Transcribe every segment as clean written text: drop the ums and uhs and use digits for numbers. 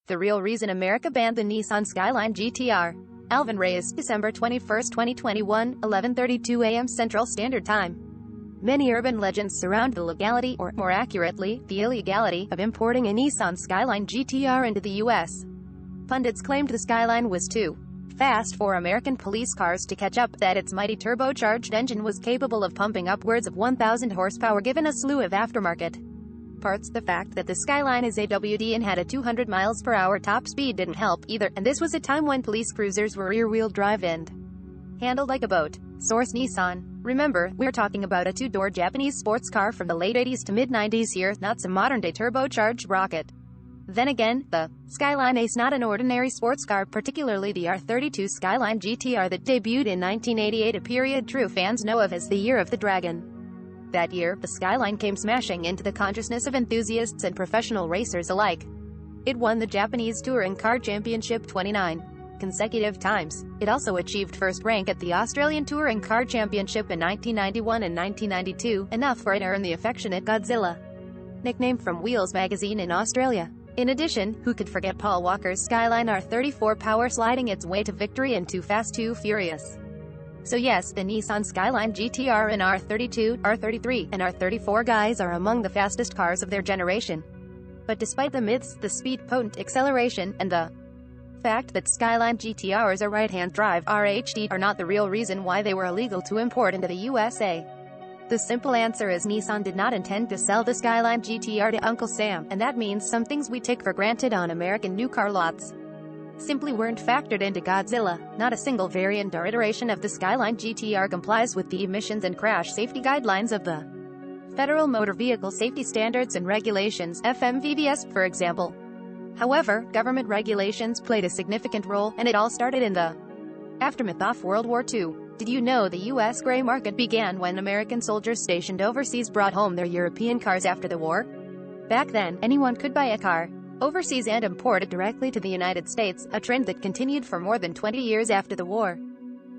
The real reason America banned the Nissan Skyline GTR. Alvin Reyes, December 21, 2021, 11:32 a.m. Central Standard Time. Many urban legends surround the legality, or more accurately, the illegality, of importing a Nissan Skyline GTR into the U.S. Pundits claimed the Skyline was too fast for American police cars to catch up, that its mighty turbocharged engine was capable of pumping upwards of 1,000 horsepower given a slew of aftermarket parts. The fact that the Skyline is AWD and had a 200 miles per hour top speed didn't help either, and this was a time when police cruisers were rear-wheel drive and handled like a boat. Source: Nissan. Remember, we're talking about a two-door Japanese sports car from the late 80s to mid-90s here, not some modern-day turbocharged rocket. Then again, the Skyline is not an ordinary sports car, particularly the R32 Skyline GTR that debuted in 1988, a period true fans know of as the Year of the Dragon. That year, the Skyline came smashing into the consciousness of enthusiasts and professional racers alike. It won the Japanese Touring Car Championship 29 consecutive times. It also achieved first rank at the Australian Touring Car Championship in 1991 and 1992, enough for it to earn the affectionate Godzilla nickname from Wheels magazine in Australia. In addition, who could forget Paul Walker's Skyline R34 power sliding its way to victory in Too Fast Too Furious? So yes, the Nissan Skyline GTR and R32, R33, and R34 guys are among the fastest cars of their generation. But despite the myths, the speed, potent acceleration, and the fact that Skyline GTRs are right-hand drive RHD are not the real reason why they were illegal to import into the USA. The simple answer is Nissan did not intend to sell the Skyline GTR to Uncle Sam, and that means some things we take for granted on American new car lots simply weren't factored into Godzilla. Not a single variant or iteration of the Skyline GTR complies with the emissions and crash safety guidelines of the Federal Motor Vehicle Safety Standards and Regulations, FMVSS, for example. However, government regulations played a significant role, and it all started in the aftermath of World War II. Did you know the U.S. gray market began when American soldiers stationed overseas brought home their European cars after the war? Back then, anyone could buy a car overseas and import it directly to the United States, a trend that continued for more than 20 years after the war.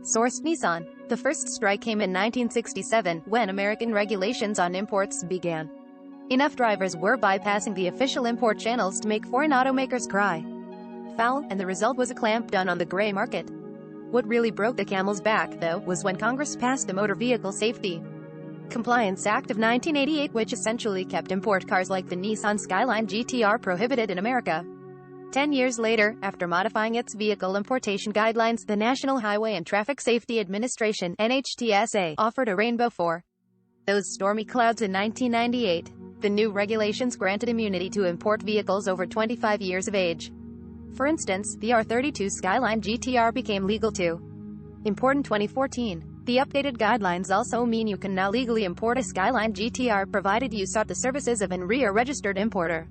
Source: Nissan. The first strike came in 1967, when American regulations on imports began. Enough drivers were bypassing the official import channels to make foreign automakers cry foul, and the result was a clampdown on the gray market. What really broke the camel's back, though, was when Congress passed the Motor Vehicle Safety Compliance Act of 1988, which essentially kept import cars like the Nissan Skyline GTR prohibited in America. 10 years later, after modifying its vehicle importation guidelines, the National Highway and Traffic Safety Administration (NHTSA) offered a rainbow for those stormy clouds in 1998. The new regulations granted immunity to import vehicles over 25 years of age. For instance, the R32 Skyline GTR became legal to import in 2014. The updated guidelines also mean you can now legally import a Skyline GTR provided you sought the services of an RE or registered importer.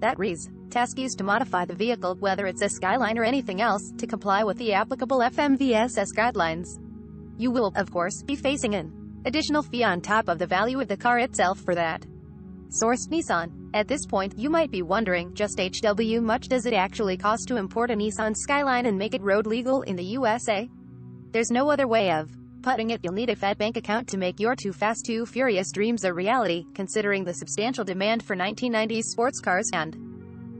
That RE's task is to modify the vehicle, whether it's a Skyline or anything else, to comply with the applicable FMVSS guidelines. You will, of course, be facing an additional fee on top of the value of the car itself for that. Source: Nissan. At this point, you might be wondering, just how much does it actually cost to import a Nissan Skyline and make it road legal in the USA? There's no other way of putting it. You'll need a fat bank account to make your Too Fast Too Furious dreams a reality, considering the substantial demand for 1990s sports cars and,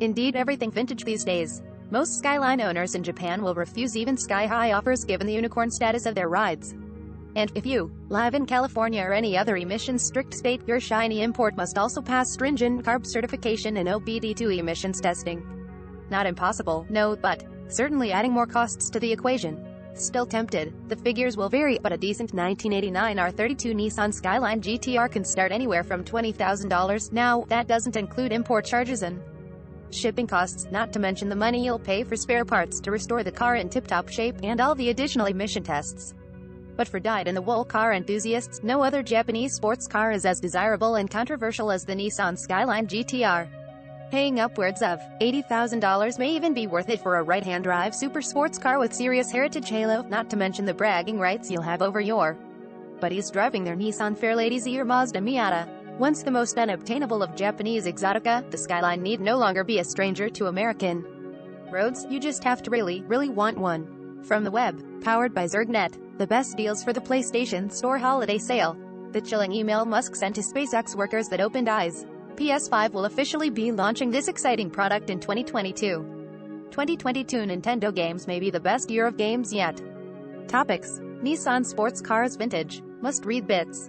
indeed, everything vintage these days. Most Skyline owners in Japan will refuse even sky-high offers given the unicorn status of their rides. And if you live in California or any other emissions-strict state, your shiny import must also pass stringent CARB certification and OBD2 emissions testing. Not impossible, no, but certainly adding more costs to the equation. Still tempted? The figures will vary, but a decent 1989 R32 Nissan Skyline GTR can start anywhere from $20,000. Now, that doesn't include import charges and shipping costs, not to mention the money you'll pay for spare parts to restore the car in tip-top shape, and all the additional emission tests. But for dyed-in-the-wool car enthusiasts, no other Japanese sports car is as desirable and controversial as the Nissan Skyline GTR. Paying upwards of $80,000 may even be worth it for a right-hand drive super sports car with serious heritage halo, not to mention the bragging rights you'll have over your buddies driving their Nissan Fairladies or Mazda Miata. Once the most unobtainable of Japanese exotica, the Skyline need no longer be a stranger to American roads. You just have to really want one. From the web, powered by ZergNet, the best deals for the PlayStation Store holiday sale. The chilling email Musk sent to SpaceX workers that opened eyes. PS5 will officially be launching this exciting product in 2022. 2022 Nintendo games may be the best year of games yet. Topics: Nissan sports cars vintage, must-read bits,